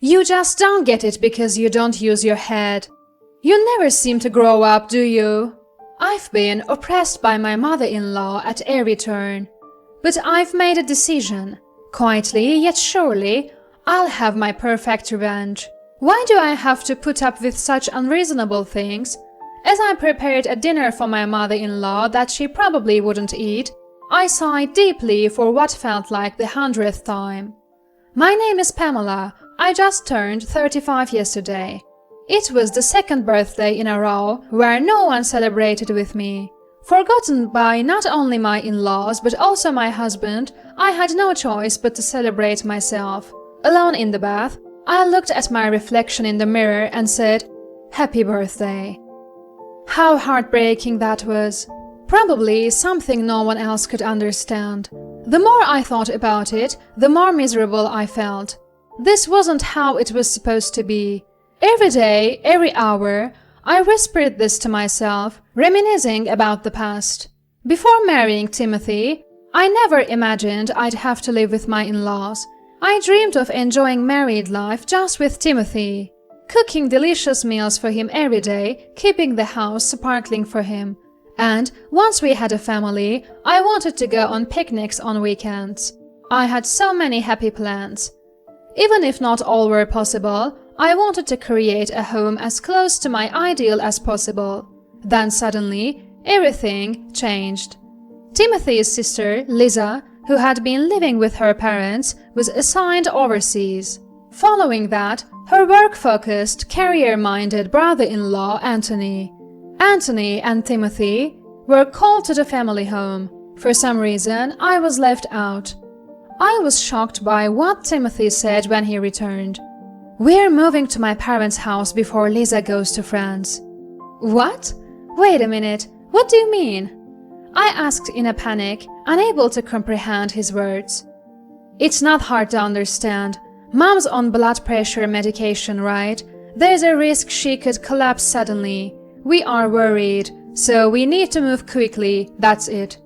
You just don't get it because you don't use your head. You never seem to grow up, do you? I've been oppressed by my mother-in-law at every turn. But I've made a decision. Quietly, yet surely, I'll have my perfect revenge. Why do I have to put up with such unreasonable things? As I prepared a dinner for my mother-in-law that she probably wouldn't eat, I sighed deeply for what felt like the 100th time. My name is Pamela. I just turned 35 yesterday. It was the second birthday in a row where no one celebrated with me. Forgotten by not only my in-laws but also my husband, I had no choice but to celebrate myself. Alone in the bath, I looked at my reflection in the mirror and said, "Happy birthday." How heartbreaking that was. Probably something no one else could understand. The more I thought about it, the more miserable I felt. This wasn't how it was supposed to be. Every day, every hour, I whispered this to myself, reminiscing about the past. Before marrying Timothy, I never imagined I'd have to live with my in-laws. I dreamed of enjoying married life just with Timothy, cooking delicious meals for him every day, keeping the house sparkling for him. And once we had a family, I wanted to go on picnics on weekends. I had so many happy plans. Even if not all were possible, I wanted to create a home as close to my ideal as possible. Then suddenly, everything changed. Timothy's sister, Lisa, who had been living with her parents, was assigned overseas. Following that, her work-focused, career-minded brother-in-law, Anthony and Timothy were called to the family home. For some reason, I was left out. I was shocked by what Timothy said when he returned. "We're moving to my parents' house before Lisa goes to France." What? Wait a minute, what do you mean? I asked in a panic, unable to comprehend his words. It's not hard to understand. Mom's on blood pressure medication, right? There's a risk she could collapse suddenly. We are worried, so we need to move quickly, that's it.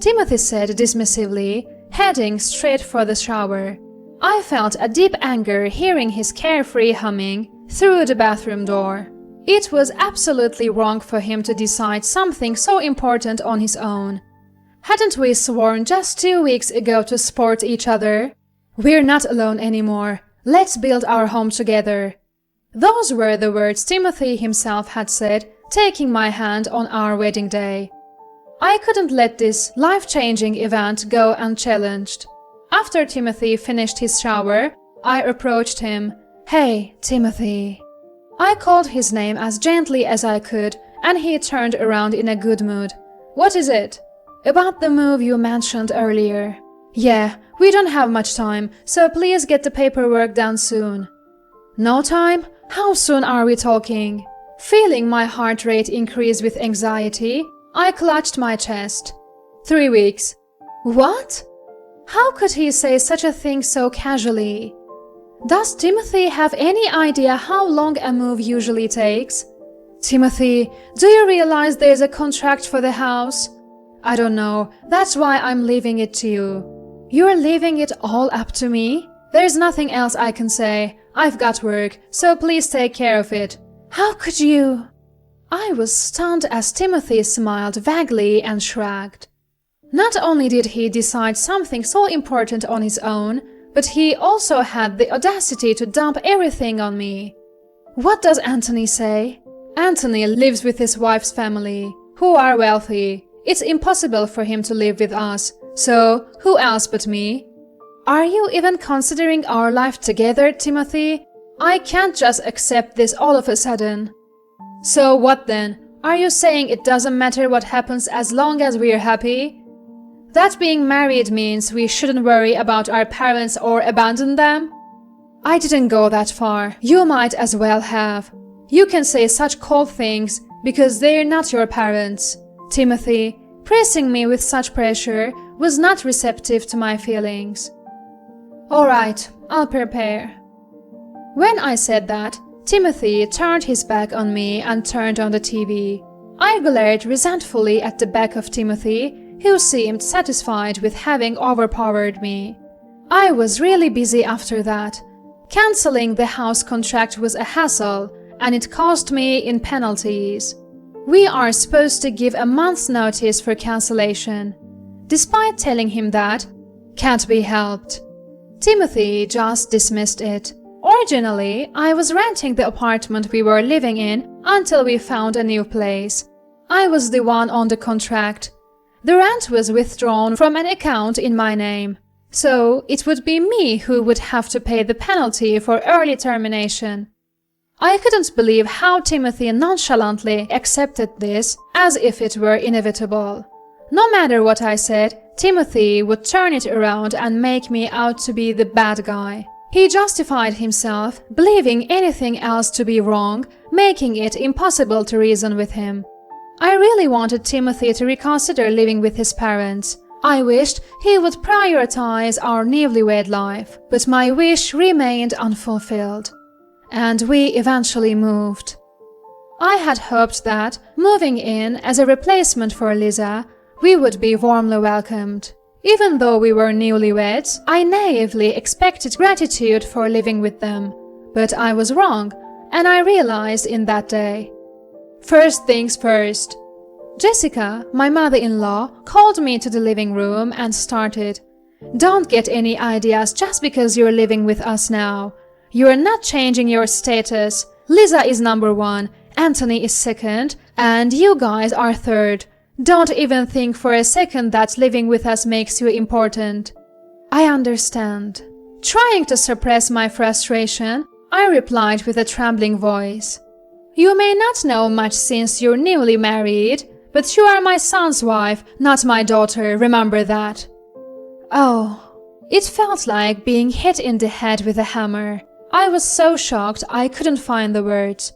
Timothy said dismissively, heading straight for the shower. I felt a deep anger hearing his carefree humming through the bathroom door. It was absolutely wrong for him to decide something so important on his own. Hadn't we sworn just 2 weeks ago to support each other? We're not alone anymore. Let's build our home together. Those were the words Timothy himself had said, taking my hand on our wedding day. I couldn't let this life-changing event go unchallenged. After Timothy finished his shower, I approached him. "Hey, Timothy." I called his name as gently as I could, and he turned around in a good mood. "What is it?" "About the move you mentioned earlier." "Yeah, we don't have much time, so please get the paperwork done soon." "No time? How soon are we talking?" Feeling my heart rate increase with anxiety, I clutched my chest. 3 weeks. What? How could he say such a thing so casually? Does Timothy have any idea how long a move usually takes? "Timothy, do you realize there's a contract for the house?" "I don't know. That's why I'm leaving it to you." "You're leaving it all up to me? There's nothing else I can say. I've got work, so please take care of it." "How could you?" I was stunned as Timothy smiled vaguely and shrugged. Not only did he decide something so important on his own, but he also had the audacity to dump everything on me. "What does Anthony say?" "Anthony lives with his wife's family, who are wealthy. It's impossible for him to live with us, so who else but me?" "Are you even considering our life together, Timothy? I can't just accept this all of a sudden." "So what then? Are you saying it doesn't matter what happens as long as we're happy? That being married means we shouldn't worry about our parents or abandon them?" "I didn't go that far. You might as well have. You can say such cold things because they're not your parents." Timothy, pressing me with such pressure, was not receptive to my feelings. "All right, I'll prepare." When I said that, Timothy turned his back on me and turned on the TV. I glared resentfully at the back of Timothy, who seemed satisfied with having overpowered me. I was really busy after that. Canceling the house contract was a hassle, and it cost me in penalties. We are supposed to give a month's notice for cancellation. Despite telling him that, can't be helped. Timothy just dismissed it. Originally, I was renting the apartment we were living in until we found a new place. I was the one on the contract. The rent was withdrawn from an account in my name, so it would be me who would have to pay the penalty for early termination. I couldn't believe how Timothy nonchalantly accepted this as if it were inevitable. No matter what I said, Timothy would turn it around and make me out to be the bad guy. He justified himself, believing anything else to be wrong, making it impossible to reason with him. I really wanted Timothy to reconsider living with his parents. I wished he would prioritize our newlywed life, but my wish remained unfulfilled. And we eventually moved. I had hoped that, moving in as a replacement for Lisa, we would be warmly welcomed. Even though we were newlyweds, I naively expected gratitude for living with them. But I was wrong, and I realized in that day. First things first. Jessica, my mother-in-law, called me to the living room and started. Don't get any ideas just because you're living with us now. You're not changing your status. Lisa is number one, Anthony is second, and you guys are third. Don't even think for a second that living with us makes you important. I understand. Trying to suppress my frustration, I replied with a trembling voice. You may not know much since you're newly married, but you are my son's wife, not my daughter, remember that. Oh, it felt like being hit in the head with a hammer. I was so shocked I couldn't find the words.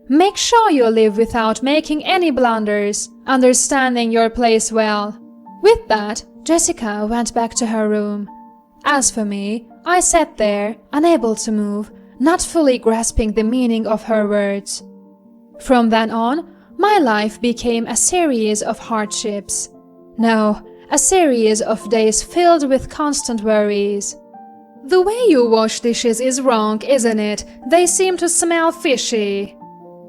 Make sure you live without making any blunders, understanding your place well. With that, Jessica went back to her room. As for me, I sat there, unable to move, not fully grasping the meaning of her words. From then on, my life became a series of hardships. No, a series of days filled with constant worries. The way you wash dishes is wrong, isn't it? They seem to smell fishy.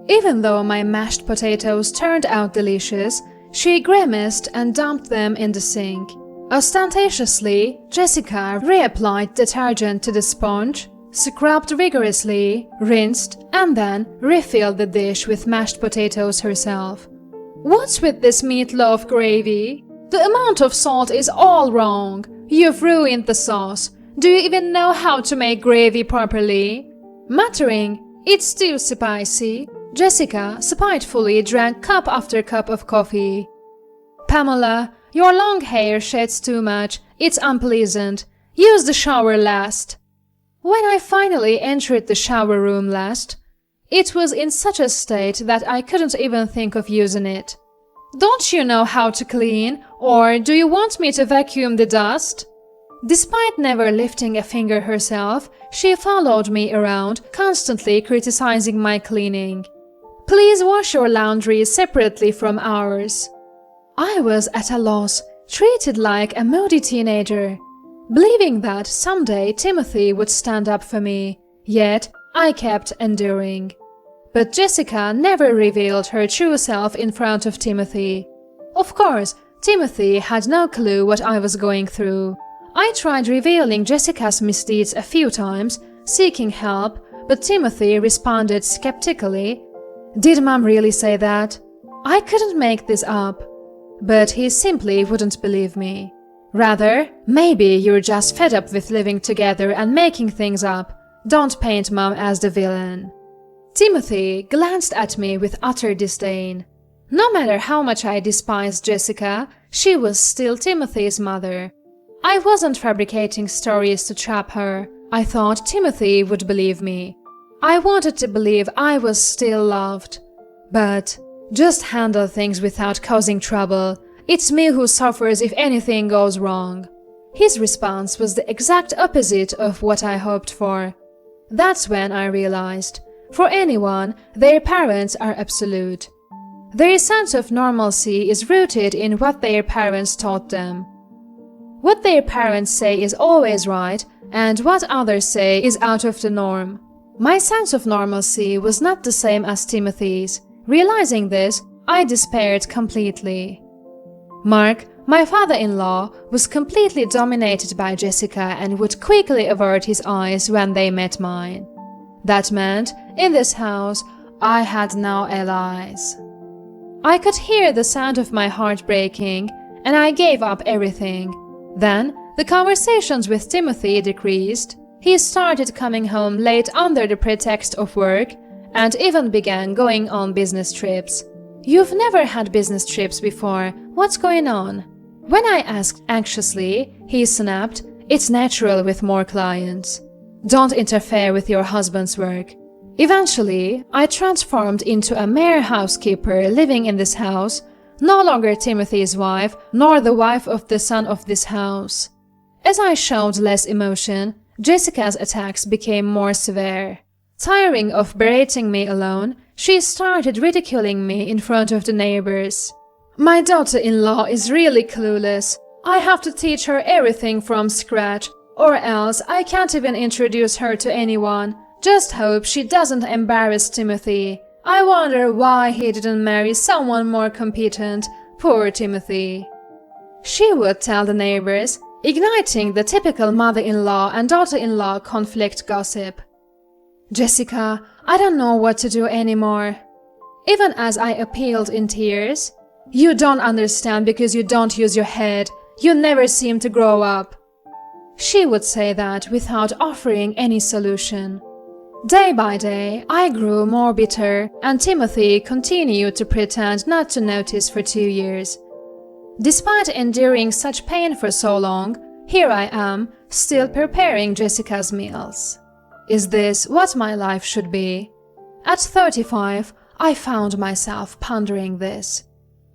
Even though my mashed potatoes turned out delicious, she grimaced and dumped them in the sink. Ostentatiously, Jessica reapplied detergent to the sponge, scrubbed vigorously, rinsed, and then refilled the dish with mashed potatoes herself. What's with this meatloaf gravy? The amount of salt is all wrong. You've ruined the sauce. Do you even know how to make gravy properly? Muttering, it's too spicy, Jessica spitefully drank cup after cup of coffee. Pamela, your long hair sheds too much. It's unpleasant. Use the shower last. When I finally entered the shower room last, it was in such a state that I couldn't even think of using it. Don't you know how to clean, or do you want me to vacuum the dust? Despite never lifting a finger herself, she followed me around, constantly criticizing my cleaning. Please wash your laundry separately from ours. I was at a loss, treated like a moody teenager, believing that someday Timothy would stand up for me, yet I kept enduring. But Jessica never revealed her true self in front of Timothy. Of course, Timothy had no clue what I was going through. I tried revealing Jessica's misdeeds a few times, seeking help, but Timothy responded skeptically. Did Mom really say that? I couldn't make this up. But he simply wouldn't believe me. Rather, maybe you're just fed up with living together and making things up. Don't paint Mom as the villain. Timothy glanced at me with utter disdain. No matter how much I despised Jessica, she was still Timothy's mother. I wasn't fabricating stories to trap her. I thought Timothy would believe me. I wanted to believe I was still loved. But just handle things without causing trouble. It's me who suffers if anything goes wrong. His response was the exact opposite of what I hoped for. That's when I realized, for anyone, their parents are absolute. Their sense of normalcy is rooted in what their parents taught them. What their parents say is always right, and what others say is out of the norm. My sense of normalcy was not the same as Timothy's. Realizing this, I despaired completely. Mark, my father-in-law, was completely dominated by Jessica and would quickly avert his eyes when they met mine. That meant, in this house, I had no allies. I could hear the sound of my heart breaking, and I gave up everything. Then, the conversations with Timothy decreased. He started coming home late under the pretext of work, and even began going on business trips. "You've never had business trips before. What's going on?" When I asked anxiously, he snapped, "It's natural with more clients. Don't interfere with your husband's work." Eventually, I transformed into a mere housekeeper living in this house, no longer Timothy's wife, nor the wife of the son of this house. As I showed less emotion, Jessica's attacks became more severe. Tiring of berating me alone, she started ridiculing me in front of the neighbors. "My daughter-in-law is really clueless. I have to teach her everything from scratch, or else I can't even introduce her to anyone. Just hope she doesn't embarrass Timothy. I wonder why he didn't marry someone more competent. Poor Timothy." She would tell the neighbors, igniting the typical mother-in-law and daughter-in-law conflict gossip. "Jessica, I don't know what to do anymore." Even as I appealed in tears, "You don't understand because you don't use your head. You never seem to grow up." She would say that without offering any solution. Day by day, I grew more bitter, and Timothy continued to pretend not to notice for 2 years. Despite enduring such pain for so long, here I am, still preparing Jessica's meals. Is this what my life should be? At 35, I found myself pondering this.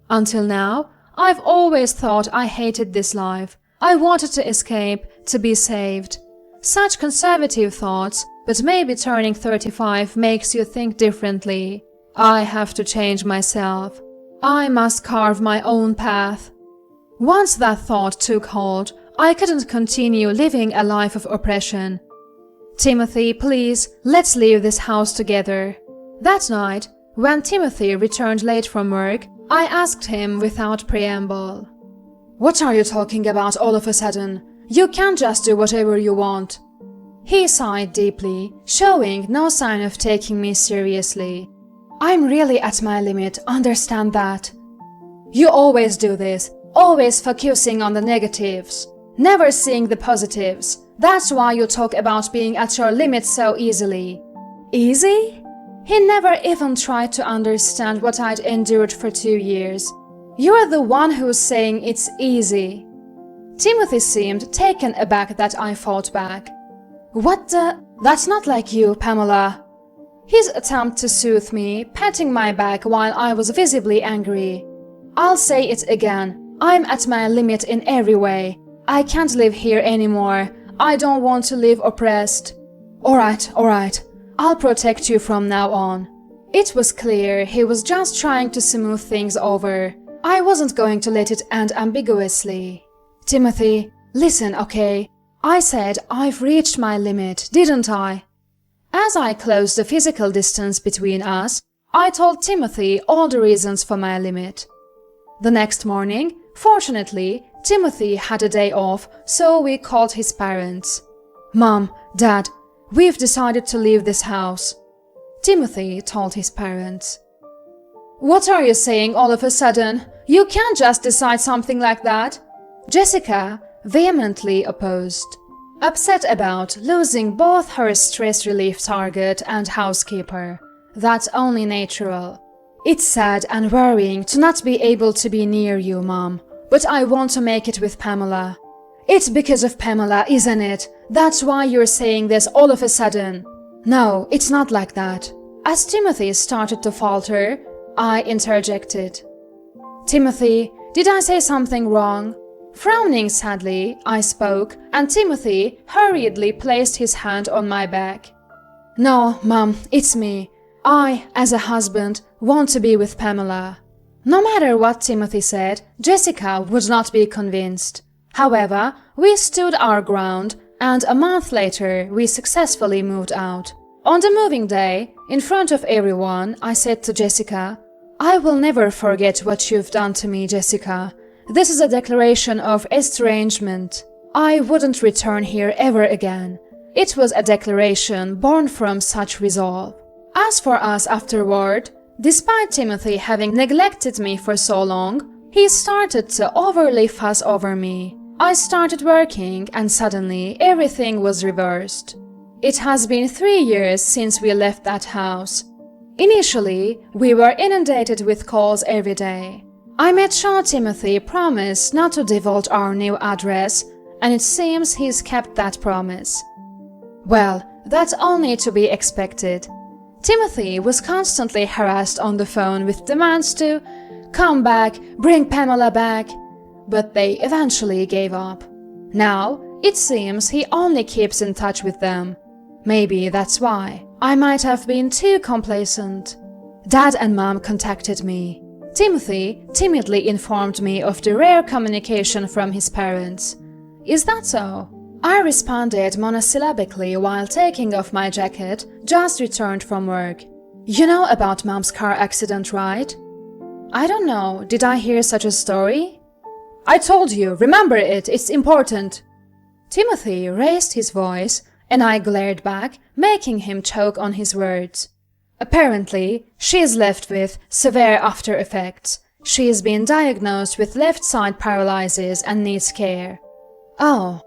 Until now, I've always thought I hated this life. I wanted to escape, to be saved. Such conservative thoughts, but maybe turning 35 makes you think differently. I have to change myself. I must carve my own path. Once that thought took hold, I couldn't continue living a life of oppression. "Timothy, please, let's leave this house together." That night, when Timothy returned late from work, I asked him without preamble. "What are you talking about all of a sudden? You can't just do whatever you want." He sighed deeply, showing no sign of taking me seriously. "I'm really at my limit, understand that." "You always do this, always focusing on the negatives, never seeing the positives. That's why you talk about being at your limit so easily." Easy? He never even tried to understand what I'd endured for 2 years. "You're the one who's saying it's easy." Timothy seemed taken aback that I fought back. "What the? That's not like you, Pamela." His attempt to soothe me, patting my back while I was visibly angry. "I'll say it again. I'm at my limit in every way. I can't live here anymore. I don't want to live oppressed." All right. I'll protect you from now on." It was clear he was just trying to smooth things over. I wasn't going to let it end ambiguously. "Timothy, listen, okay? I said I've reached my limit, didn't I?" As I closed the physical distance between us, I told Timothy all the reasons for my limit. The next morning, fortunately, Timothy had a day off, so we called his parents. "Mom, Dad, we've decided to leave this house," Timothy told his parents. "What are you saying all of a sudden? You can't just decide something like that," Jessica vehemently opposed. Upset about losing both her stress relief target and housekeeper. That's only natural. "It's sad and worrying to not be able to be near you, Mom, but I want to make it with Pamela." "It's because of Pamela, isn't it? That's why you're saying this all of a sudden." "No, it's not like that." As Timothy started to falter, I interjected. "Timothy, did I say something wrong?" Frowning sadly, I spoke, and Timothy hurriedly placed his hand on my back. "No, Mom, it's me. I, as a husband, want to be with Pamela." No matter what Timothy said, Jessica would not be convinced. However, we stood our ground, and a month later we successfully moved out. On the moving day, in front of everyone, I said to Jessica, "I will never forget what you've done to me, Jessica. This is a declaration of estrangement. I wouldn't return here ever again." It was a declaration born from such resolve. As for us afterward, despite Timothy having neglected me for so long, he started to overly fuss over me. I started working and suddenly everything was reversed. It has been 3 years since we left that house. Initially, we were inundated with calls every day. I made sure Timothy promised not to divulge our new address, and it seems he's kept that promise. Well, that's only to be expected. Timothy was constantly harassed on the phone with demands to come back, bring Pamela back, but they eventually gave up. Now, it seems he only keeps in touch with them. Maybe that's why. I might have been too complacent. Dad and Mom contacted me. Timothy timidly informed me of the rare communication from his parents. Is that so? I responded monosyllabically while taking off my jacket, just returned from work. You know about Mom's car accident, right? I don't know. Did I hear such a story? I told you, remember it, it's important. Timothy raised his voice, and I glared back, making him choke on his words. Apparently, she is left with severe after effects. She has been diagnosed with left side paralysis and needs care. Oh.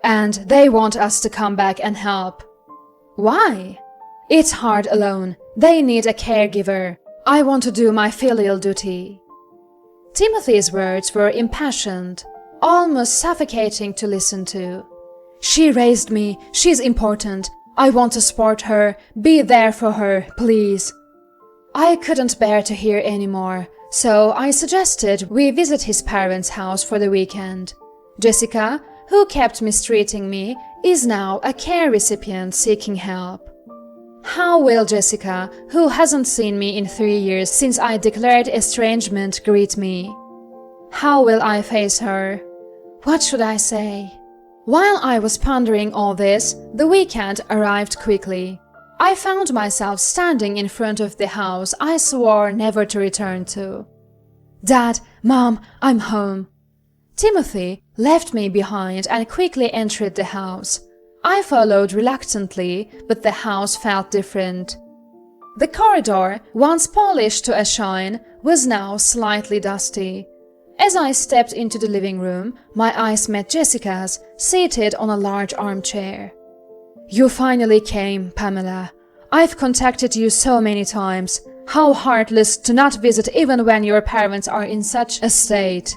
And they want us to come back and help. Why? It's hard alone. They need a caregiver. I want to do my filial duty. Timothy's words were impassioned, almost suffocating to listen to. She raised me. She's important. I want to support her. Be there for her, please. I couldn't bear to hear any more, so I suggested we visit his parents' house for the weekend. Jessica, who kept mistreating me, is now a care recipient seeking help. How will Jessica, who hasn't seen me in 3 years since I declared estrangement, greet me? How will I face her? What should I say? While I was pondering all this, the weekend arrived quickly. I found myself standing in front of the house I swore never to return to. Dad, Mom, I'm home. Timothy left me behind and quickly entered the house. I followed reluctantly, but the house felt different. The corridor, once polished to a shine, was now slightly dusty. As I stepped into the living room, my eyes met Jessica's, seated on a large armchair. You finally came, Pamela. I've contacted you so many times. How heartless to not visit even when your parents are in such a state.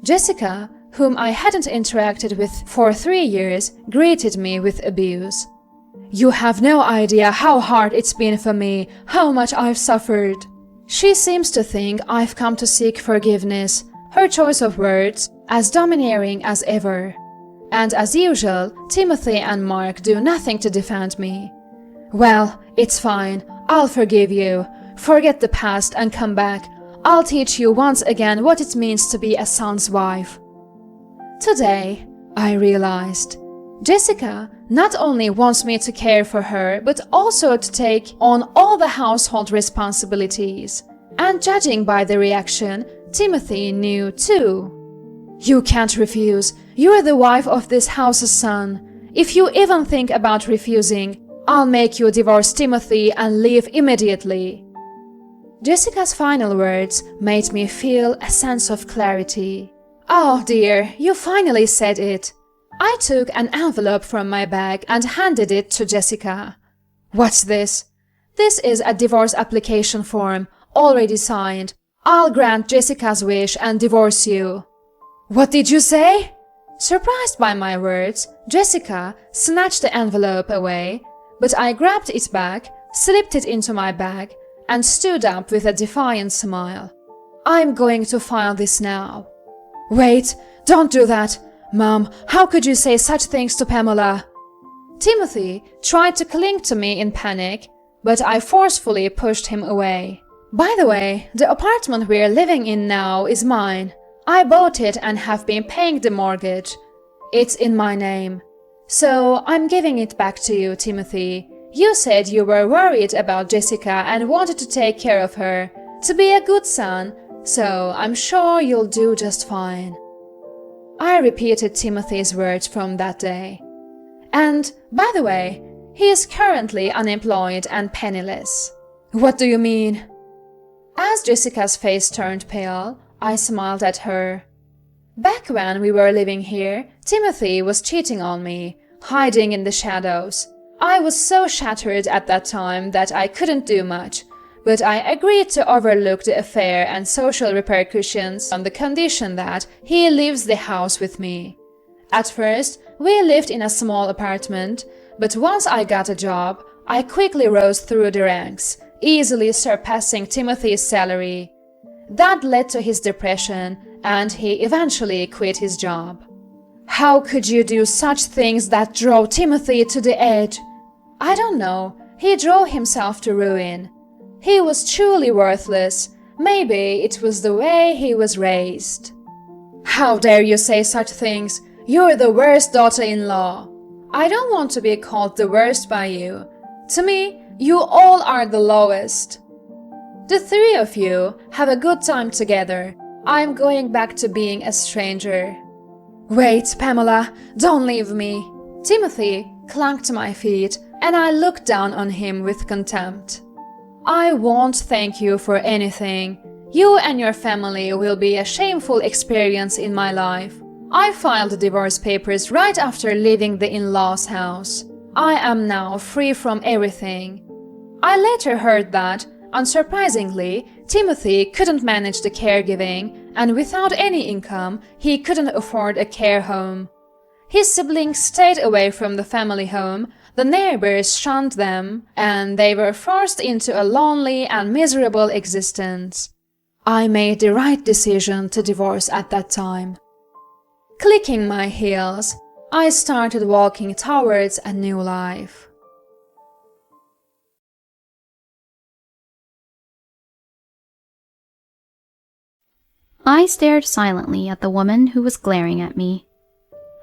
Jessica, whom I hadn't interacted with for 3 years, greeted me with abuse. You have no idea how hard it's been for me, how much I've suffered. She seems to think I've come to seek forgiveness, her choice of words as domineering as ever. And as usual, Timothy and Mark do nothing to defend me. Well, it's fine. I'll forgive you. Forget the past and come back. I'll teach you once again what it means to be a son's wife. Today, I realized, Jessica not only wants me to care for her, but also to take on all the household responsibilities. And judging by the reaction, Timothy knew too. You can't refuse. You're the wife of this house's son. If you even think about refusing, I'll make you divorce Timothy and leave immediately. Jessica's final words made me feel a sense of clarity. Oh dear, you finally said it. I took an envelope from my bag and handed it to Jessica. What's this? This is a divorce application form, already signed. I'll grant Jessica's wish and divorce you. What did you say? Surprised by my words, Jessica snatched the envelope away, but I grabbed it back, slipped it into my bag, and stood up with a defiant smile. I'm going to file this now. Wait, don't do that. Mom, how could you say such things to Pamela? Timothy tried to cling to me in panic, but I forcefully pushed him away. By the way, the apartment we're living in now is mine. I bought it and have been paying the mortgage. It's in my name. So I'm giving it back to you, Timothy. You said you were worried about Jessica and wanted to take care of her, to be a good son, so I'm sure you'll do just fine. I repeated Timothy's words from that day. And, by the way, he is currently unemployed and penniless. What do you mean? As Jessica's face turned pale, I smiled at her. Back when we were living here, Timothy was cheating on me, hiding in the shadows. I was so shattered at that time that I couldn't do much, but I agreed to overlook the affair and social repercussions on the condition that he leaves the house with me. At first, we lived in a small apartment, but once I got a job, I quickly rose through the ranks, easily surpassing Timothy's salary. That led to his depression, and he eventually quit his job. How could you do such things that drove Timothy to the edge? I don't know. He drove himself to ruin. He was truly worthless. Maybe it was the way he was raised. How dare you say such things? You're the worst daughter-in-law. I don't want to be called the worst by you. To me, you all are the lowest. The three of you have a good time together. I'm going back to being a stranger. Wait, Pamela, don't leave me. Timothy clung to my feet, and I looked down on him with contempt. I won't thank you for anything. You and your family will be a shameful experience in my life. I filed the divorce papers right after leaving the in-laws' house. I am now free from everything. I later heard that, unsurprisingly, Timothy couldn't manage the caregiving, and without any income, he couldn't afford a care home. His siblings stayed away from the family home, the neighbors shunned them, and they were forced into a lonely and miserable existence. I made the right decision to divorce at that time. Clicking my heels, I started walking towards a new life. I stared silently at the woman who was glaring at me.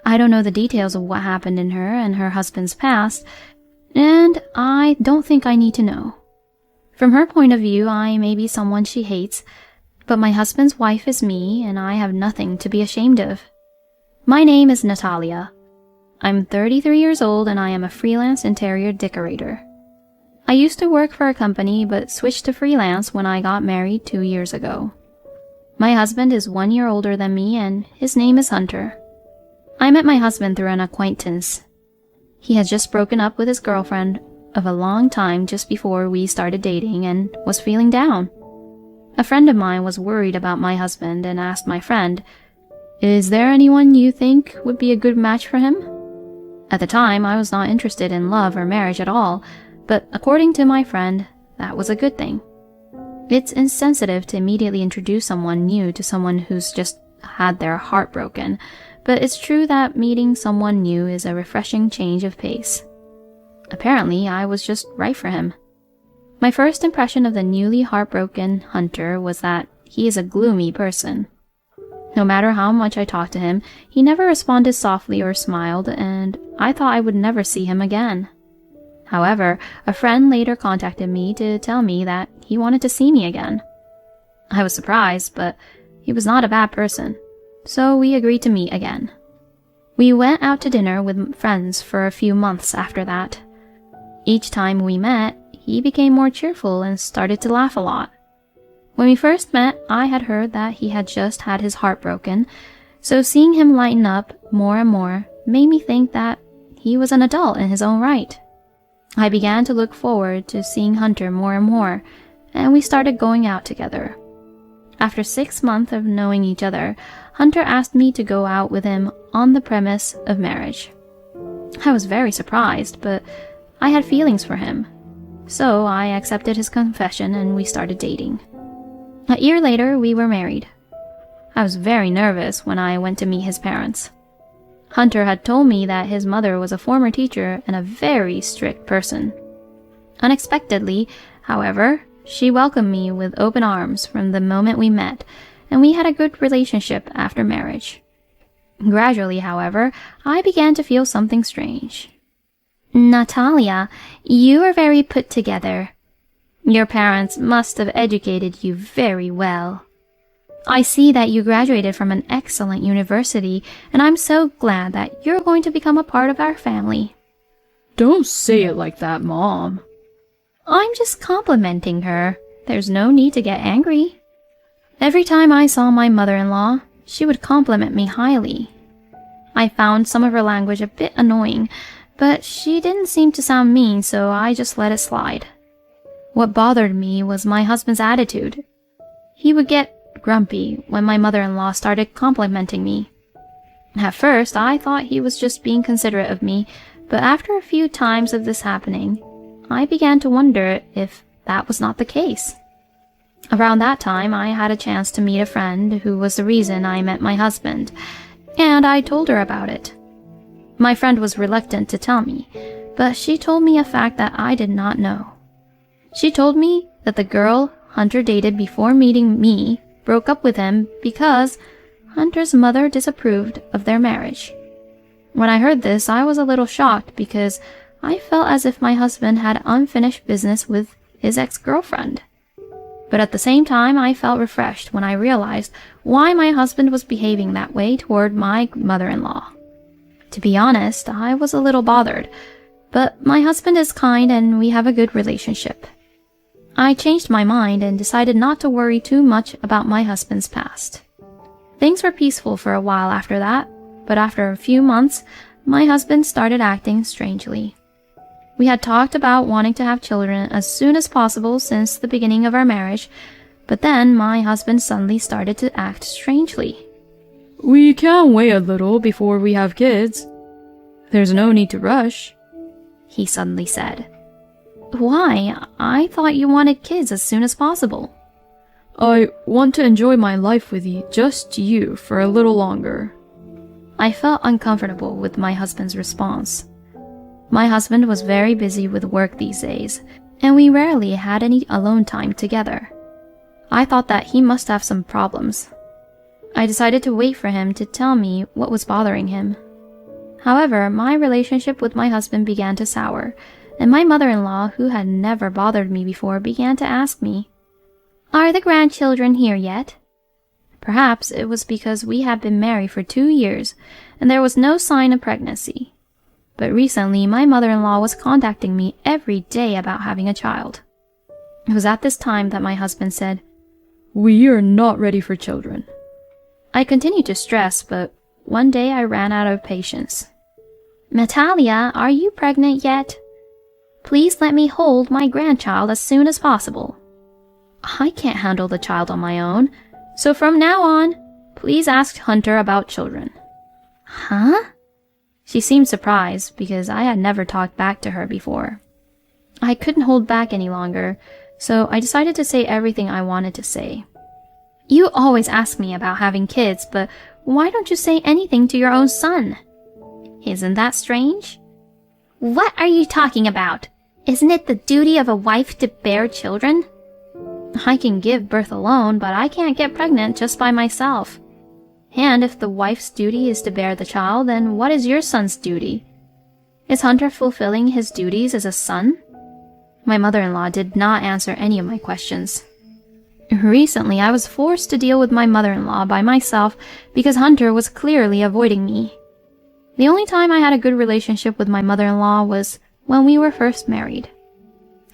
I don't know the details of what happened in her and her husband's past, and I don't think I need to know. From her point of view, I may be someone she hates, but my husband's wife is me, and I have nothing to be ashamed of. My name is Natalia. I'm 33 years old, and I am a freelance interior decorator. I used to work for a company, but switched to freelance when I got married 2 years ago. My husband is 1 year older than me, and his name is Hunter. I met my husband through an acquaintance. He had just broken up with his girlfriend of a long time just before we started dating and was feeling down. A friend of mine was worried about my husband and asked my friend, "Is there anyone you think would be a good match for him?" At the time, I was not interested in love or marriage at all, but according to my friend, that was a good thing. It's insensitive to immediately introduce someone new to someone who's just had their heart broken, but it's true that meeting someone new is a refreshing change of pace. Apparently, I was just right for him. My first impression of the newly heartbroken Hunter was that he is a gloomy person. No matter how much I talked to him, he never responded softly or smiled, and I thought I would never see him again. However, a friend later contacted me to tell me that he wanted to see me again. I was surprised, but he was not a bad person, so we agreed to meet again. We went out to dinner with friends for a few months after that. Each time we met, he became more cheerful and started to laugh a lot. When we first met, I had heard that he had just had his heart broken, so seeing him lighten up more and more made me think that he was an adult in his own right. I began to look forward to seeing Hunter more and more, and we started going out together. After 6 months of knowing each other, Hunter asked me to go out with him on the premise of marriage. I was very surprised, but I had feelings for him, so I accepted his confession and we started dating. A year later, we were married. I was very nervous when I went to meet his parents. Hunter had told me that his mother was a former teacher and a very strict person. Unexpectedly, however, she welcomed me with open arms from the moment we met, and we had a good relationship after marriage. Gradually, however, I began to feel something strange. Natalia, you are very put together. Your parents must have educated you very well. I see that you graduated from an excellent university, and I'm so glad that you're going to become a part of our family. Don't say it like that, Mom. I'm just complimenting her. There's no need to get angry. Every time I saw my mother-in-law, she would compliment me highly. I found some of her language a bit annoying, but she didn't seem to sound mean, so I just let it slide. What bothered me was my husband's attitude. He would get grumpy when my mother-in-law started complimenting me. At first, I thought he was just being considerate of me, but after a few times of this happening, I began to wonder if that was not the case. Around that time, I had a chance to meet a friend who was the reason I met my husband, and I told her about it. My friend was reluctant to tell me, but she told me a fact that I did not know. She told me that the girl Hunter dated before meeting me broke up with him because Hunter's mother disapproved of their marriage. When I heard this, I was a little shocked because I felt as if my husband had unfinished business with his ex-girlfriend. But at the same time, I felt refreshed when I realized why my husband was behaving that way toward my mother-in-law. To be honest, I was a little bothered, but my husband is kind and we have a good relationship. I changed my mind and decided not to worry too much about my husband's past. Things were peaceful for a while after that, but after a few months, my husband started acting strangely. We had talked about wanting to have children as soon as possible since the beginning of our marriage, but then my husband suddenly started to act strangely. We can wait a little before we have kids. There's no need to rush, he suddenly said. Why? I thought you wanted kids as soon as possible. I want to enjoy my life with you, just you, for a little longer. I felt uncomfortable with my husband's response. My husband was very busy with work these days, and we rarely had any alone time together. I thought that he must have some problems. I decided to wait for him to tell me what was bothering him. However, my relationship with my husband began to sour, and my mother-in-law, who had never bothered me before, began to ask me, "Are the grandchildren here yet?" Perhaps it was because we had been married for 2 years, and there was no sign of pregnancy. But recently, my mother-in-law was contacting me every day about having a child. It was at this time that my husband said, We are not ready for children. I continued to stress, but one day I ran out of patience. Natalia, are you pregnant yet? Please let me hold my grandchild as soon as possible. I can't handle the child on my own, so from now on, please ask Hunter about children. Huh? She seemed surprised because I had never talked back to her before. I couldn't hold back any longer, so I decided to say everything I wanted to say. You always ask me about having kids, but why don't you say anything to your own son? Isn't that strange? What are you talking about? Isn't it the duty of a wife to bear children? I can give birth alone, but I can't get pregnant just by myself. And if the wife's duty is to bear the child, then what is your son's duty? Is Hunter fulfilling his duties as a son? My mother-in-law did not answer any of my questions. Recently, I was forced to deal with my mother-in-law by myself because Hunter was clearly avoiding me. The only time I had a good relationship with my mother-in-law was when we were first married.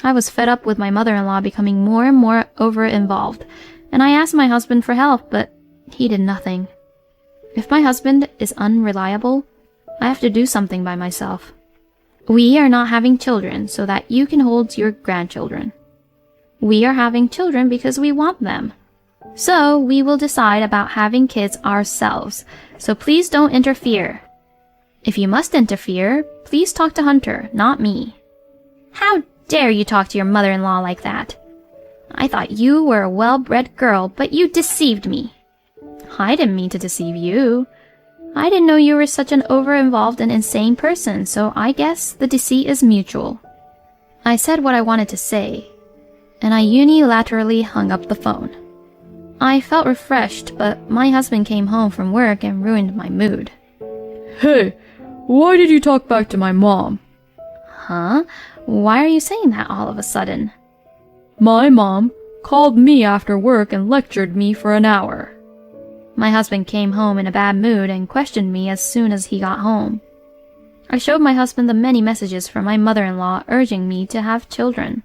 I was fed up with my mother-in-law becoming more and more over-involved, and I asked my husband for help, but he did nothing. If my husband is unreliable, I have to do something by myself. We are not having children so that you can hold your grandchildren. We are having children because we want them. So we will decide about having kids ourselves, so please don't interfere. If you must interfere, please talk to Hunter, not me. How dare you talk to your mother-in-law like that? I thought you were a well-bred girl, but you deceived me. I didn't mean to deceive you. I didn't know you were such an over-involved and insane person, so I guess the deceit is mutual. I said what I wanted to say, and I unilaterally hung up the phone. I felt refreshed, but my husband came home from work and ruined my mood. Hey, why did you talk back to my mom? Huh? Why are you saying that all of a sudden? My mom called me after work and lectured me for an hour. My husband came home in a bad mood and questioned me as soon as he got home. I showed my husband the many messages from my mother-in-law urging me to have children.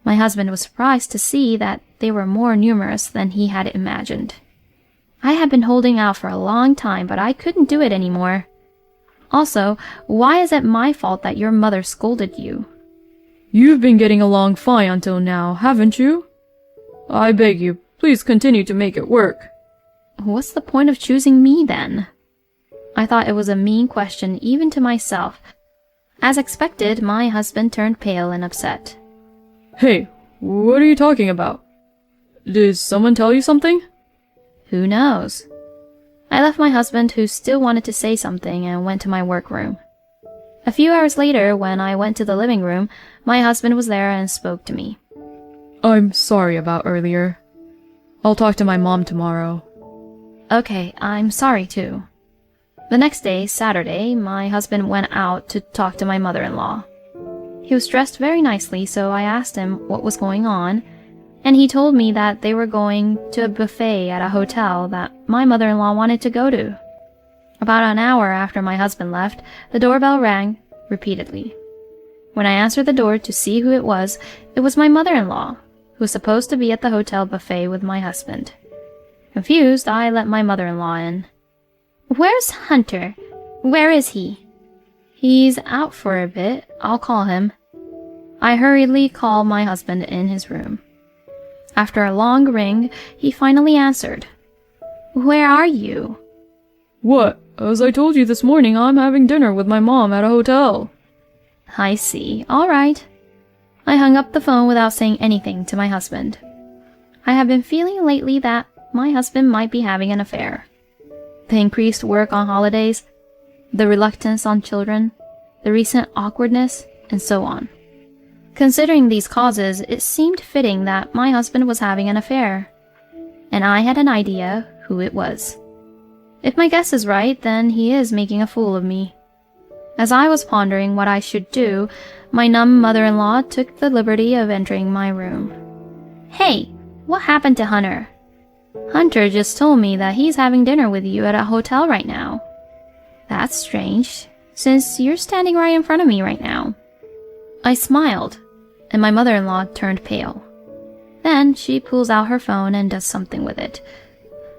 My husband was surprised to see that they were more numerous than he had imagined. I had been holding out for a long time, but I couldn't do it anymore. Also, why is it my fault that your mother scolded you? You've been getting along fine until now, haven't you? I beg you, please continue to make it work. What's the point of choosing me then? I thought it was a mean question even to myself. As expected, my husband turned pale and upset. Hey, what are you talking about? Did someone tell you something? Who knows? I left my husband, who still wanted to say something, and went to my workroom. A few hours later, when I went to the living room, my husband was there and spoke to me. I'm sorry about earlier. I'll talk to my mom tomorrow. Okay, I'm sorry too. The next day, Saturday, my husband went out to talk to my mother-in-law. He was dressed very nicely, so I asked him what was going on, and he told me that they were going to a buffet at a hotel that my mother-in-law wanted to go to. About an hour after my husband left, the doorbell rang repeatedly. When I answered the door to see who it was my mother-in-law, who was supposed to be at the hotel buffet with my husband. Confused, I let my mother-in-law in. Where's Hunter? Where is he? He's out for a bit. I'll call him. I hurriedly called my husband in his room. After a long ring, he finally answered. Where are you? What? As I told you this morning, I'm having dinner with my mom at a hotel. I see. All right. I hung up the phone without saying anything to my husband. I have been feeling lately that my husband might be having an affair. The increased work on holidays, the reluctance on children, the recent awkwardness, and so on. Considering these causes, it seemed fitting that my husband was having an affair, and I had an idea who it was. If my guess is right, then he is making a fool of me. As I was pondering what I should do, my numb mother-in-law took the liberty of entering my room. Hey, what happened to Hunter? Hunter just told me that he's having dinner with you at a hotel right now. That's strange, since you're standing right in front of me right now. I smiled, and my mother-in-law turned pale. Then she pulls out her phone and does something with it.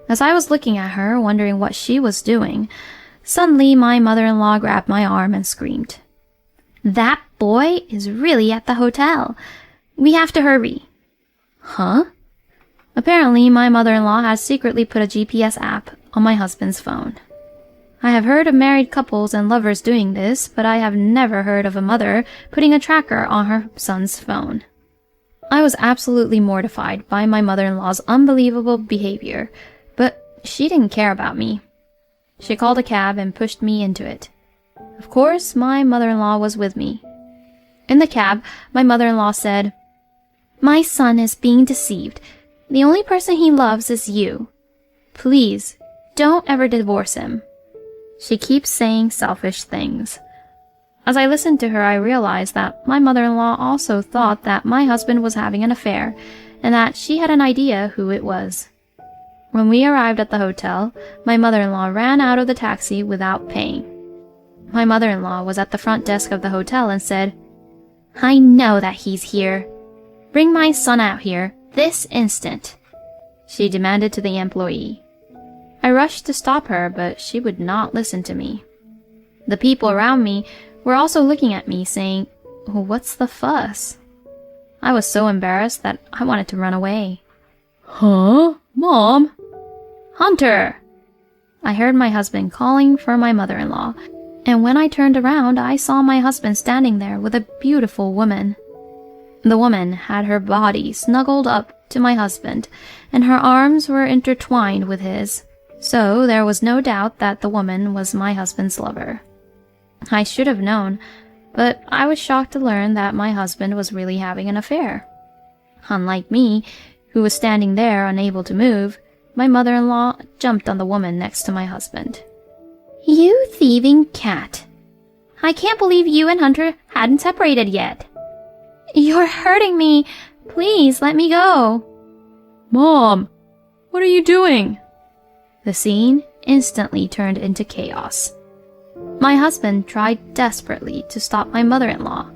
As I was looking at her, wondering what she was doing, suddenly my mother-in-law grabbed my arm and screamed. That boy is really at the hotel. We have to hurry. Huh? Apparently, my mother-in-law has secretly put a GPS app on my husband's phone. I have heard of married couples and lovers doing this, but I have never heard of a mother putting a tracker on her son's phone. I was absolutely mortified by my mother-in-law's unbelievable behavior, but she didn't care about me. She called a cab and pushed me into it. Of course, my mother-in-law was with me. In the cab, my mother-in-law said, My son is being deceived. The only person he loves is you. Please, don't ever divorce him. She keeps saying selfish things. As I listened to her, I realized that my mother-in-law also thought that my husband was having an affair, and that she had an idea who it was. When we arrived at the hotel, my mother-in-law ran out of the taxi without paying. My mother-in-law was at the front desk of the hotel and said, I know that he's here. Bring my son out here, this instant, she demanded to the employee. I rushed to stop her, but she would not listen to me. The people around me were also looking at me, saying, What's the fuss? I was so embarrassed that I wanted to run away. Huh? Mom? Hunter! I heard my husband calling for my mother-in-law, and when I turned around, I saw my husband standing there with a beautiful woman. The woman had her body snuggled up to my husband, and her arms were intertwined with his, so there was no doubt that the woman was my husband's lover. I should have known, but I was shocked to learn that my husband was really having an affair. Unlike me, who was standing there unable to move, my mother-in-law jumped on the woman next to my husband. "You thieving cat! I can't believe you and Hunter hadn't separated yet. You're hurting me. Please let me go." Mom, what are you doing? The scene instantly turned into chaos. My husband tried desperately to stop my mother-in-law,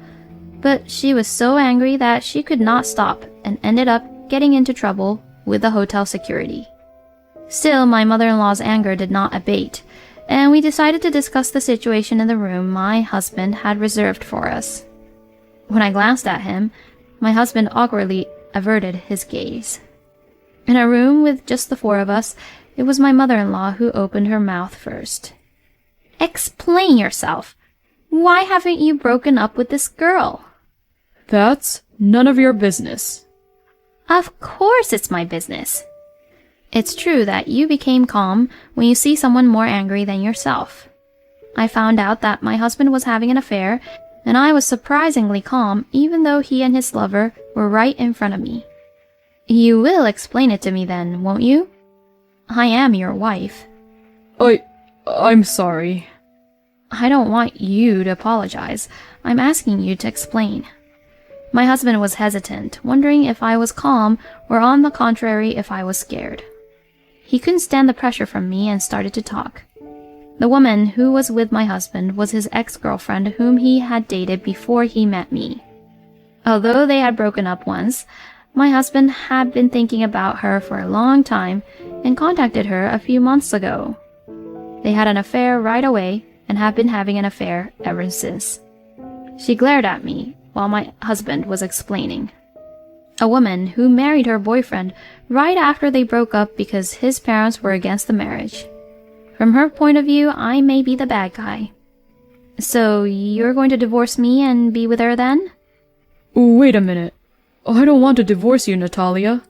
but she was so angry that she could not stop and ended up getting into trouble with the hotel security. Still, my mother-in-law's anger did not abate, and we decided to discuss the situation in the room my husband had reserved for us. When I glanced at him, my husband awkwardly averted his gaze. In a room with just the four of us, it was my mother-in-law who opened her mouth first. "Explain yourself. Why haven't you broken up with this girl?" That's none of your business. Of course it's my business. It's true that you became calm when you see someone more angry than yourself. I found out that my husband was having an affair, and I was surprisingly calm even though he and his lover were right in front of me. You will explain it to me then, won't you? I am your wife. I'm sorry. I don't want you to apologize. I'm asking you to explain. My husband was hesitant, wondering if I was calm or on the contrary if I was scared. He couldn't stand the pressure from me and started to talk. The woman who was with my husband was his ex-girlfriend whom he had dated before he met me. Although they had broken up once, my husband had been thinking about her for a long time and contacted her a few months ago. They had an affair right away and have been having an affair ever since. She glared at me while my husband was explaining. A woman who married her boyfriend right after they broke up because his parents were against the marriage. From her point of view, I may be the bad guy. So you're going to divorce me and be with her then? Wait a minute. I don't want to divorce you, Natalia.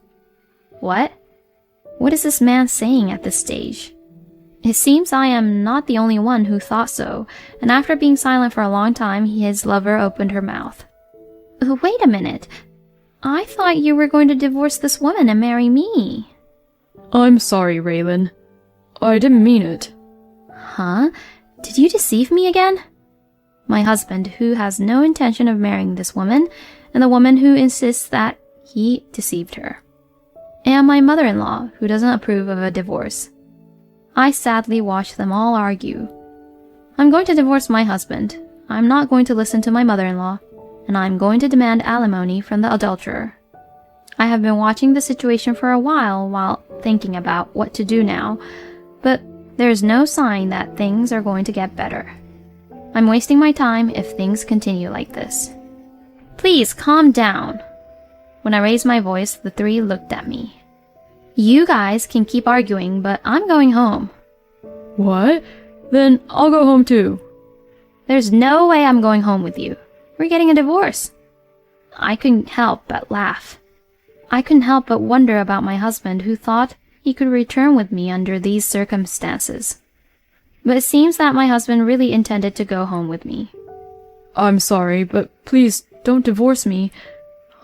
What? What is this man saying at this stage? It seems I am not the only one who thought so, and after being silent for a long time, his lover opened her mouth. Wait a minute. I thought you were going to divorce this woman and marry me. I'm sorry, Raylan. I didn't mean it. Huh? Did you deceive me again? My husband, who has no intention of marrying this woman, and the woman who insists that he deceived her. And my mother-in-law, who doesn't approve of a divorce. I sadly watched them all argue. I'm going to divorce my husband. I'm not going to listen to my mother-in-law, and I'm going to demand alimony from the adulterer. I have been watching the situation for a while thinking about what to do now, but there's no sign that things are going to get better. I'm wasting my time if things continue like this. Please calm down. When I raised my voice, the three looked at me. You guys can keep arguing, but I'm going home. What? Then I'll go home too. There's no way I'm going home with you. We're getting a divorce. I couldn't help but laugh. I couldn't help but wonder about my husband who thought he could return with me under these circumstances. But it seems that my husband really intended to go home with me. I'm sorry, but please don't divorce me.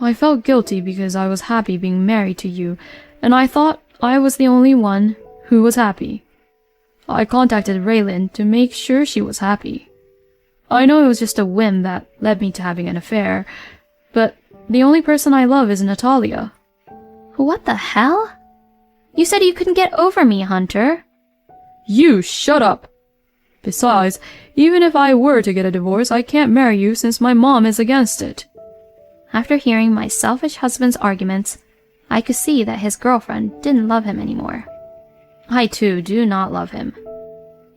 I felt guilty because I was happy being married to you, and I thought I was the only one who was happy. I contacted Raylan to make sure she was happy. I know it was just a whim that led me to having an affair, but the only person I love is Natalia. What the hell? You said you couldn't get over me, Hunter. You shut up! Besides, even if I were to get a divorce, I can't marry you since my mom is against it. After hearing my selfish husband's arguments, I could see that his girlfriend didn't love him anymore. I too do not love him.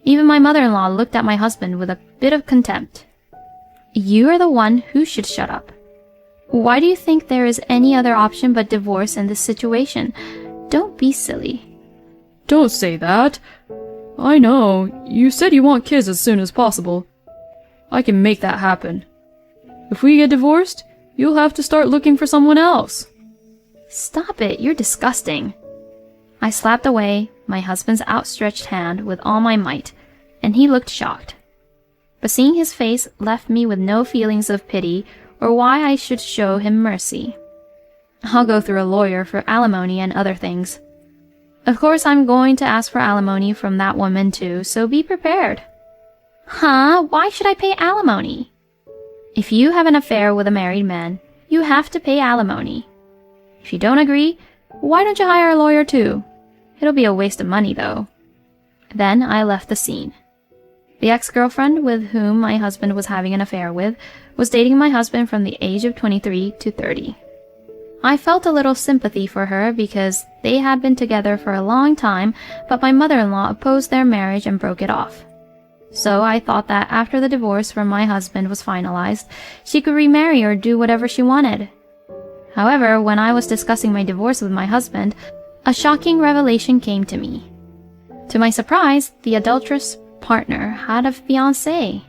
Even my mother-in-law looked at my husband with a bit of contempt. You are the one who should shut up. Why do you think there is any other option but divorce in this situation? Don't be silly. Don't say that. I know, you said you want kids as soon as possible. I can make that happen. If we get divorced, you'll have to start looking for someone else. Stop it, you're disgusting. I slapped away my husband's outstretched hand with all my might, and he looked shocked. But seeing his face left me with no feelings of pity or why I should show him mercy. I'll go through a lawyer for alimony and other things. Of course, I'm going to ask for alimony from that woman too, so be prepared. Huh? Why should I pay alimony? If you have an affair with a married man, you have to pay alimony. If you don't agree, why don't you hire a lawyer too? It'll be a waste of money though. Then I left the scene. The ex-girlfriend with whom my husband was having an affair with was dating my husband from the age of 23 to 30. I felt a little sympathy for her because they had been together for a long time, but my mother-in-law opposed their marriage and broke it off. So I thought that after the divorce from my husband was finalized, she could remarry or do whatever she wanted. However, when I was discussing my divorce with my husband, a shocking revelation came to me. To my surprise, the adulterous partner had a fiancé.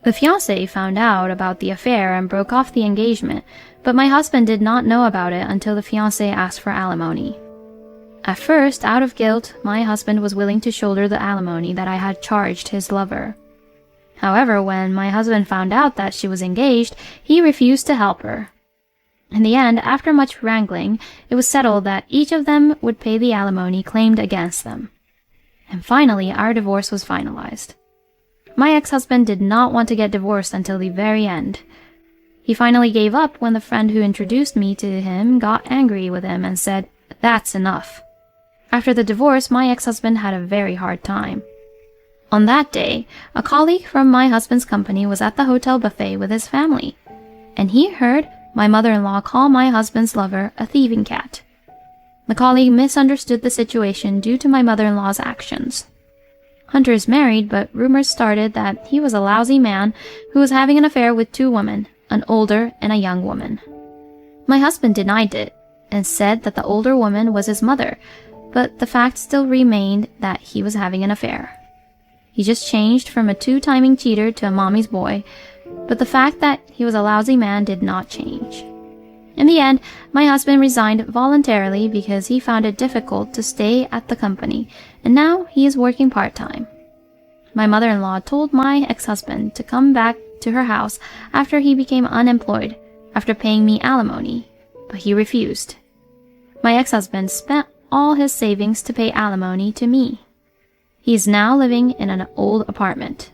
The fiancé found out about the affair and broke off the engagement, but my husband did not know about it until the fiancé asked for alimony. At first, out of guilt, my husband was willing to shoulder the alimony that I had charged his lover. However, when my husband found out that she was engaged, he refused to help her. In the end, after much wrangling, it was settled that each of them would pay the alimony claimed against them. And finally, our divorce was finalized. My ex-husband did not want to get divorced until the very end. He finally gave up when the friend who introduced me to him got angry with him and said, "That's enough." After the divorce, my ex-husband had a very hard time. On that day, a colleague from my husband's company was at the hotel buffet with his family, and he heard my mother-in-law call my husband's lover a thieving cat. The colleague misunderstood the situation due to my mother-in-law's actions. Hunter is married, but rumors started that he was a lousy man who was having an affair with two women, an older and a young woman. My husband denied it and said that the older woman was his mother, but the fact still remained that he was having an affair. He just changed from a two-timing cheater to a mommy's boy, but the fact that he was a lousy man did not change. In the end, my husband resigned voluntarily because he found it difficult to stay at the company, and now he is working part-time. My mother-in-law told my ex-husband to come back to her house after he became unemployed, after paying me alimony, but he refused. My ex-husband spent all his savings to pay alimony to me. He is now living in an old apartment.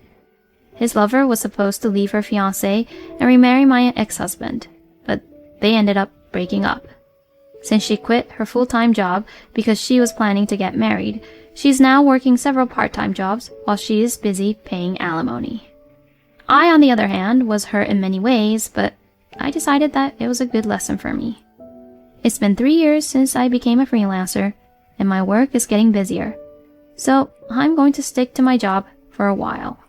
His lover was supposed to leave her fiancé and remarry my ex-husband, but they ended up breaking up. Since she quit her full-time job because she was planning to get married, she's now working several part-time jobs while she is busy paying alimony. I, on the other hand, was hurt in many ways, but I decided that it was a good lesson for me. It's been 3 years since I became a freelancer, and my work is getting busier, so I'm going to stick to my job for a while.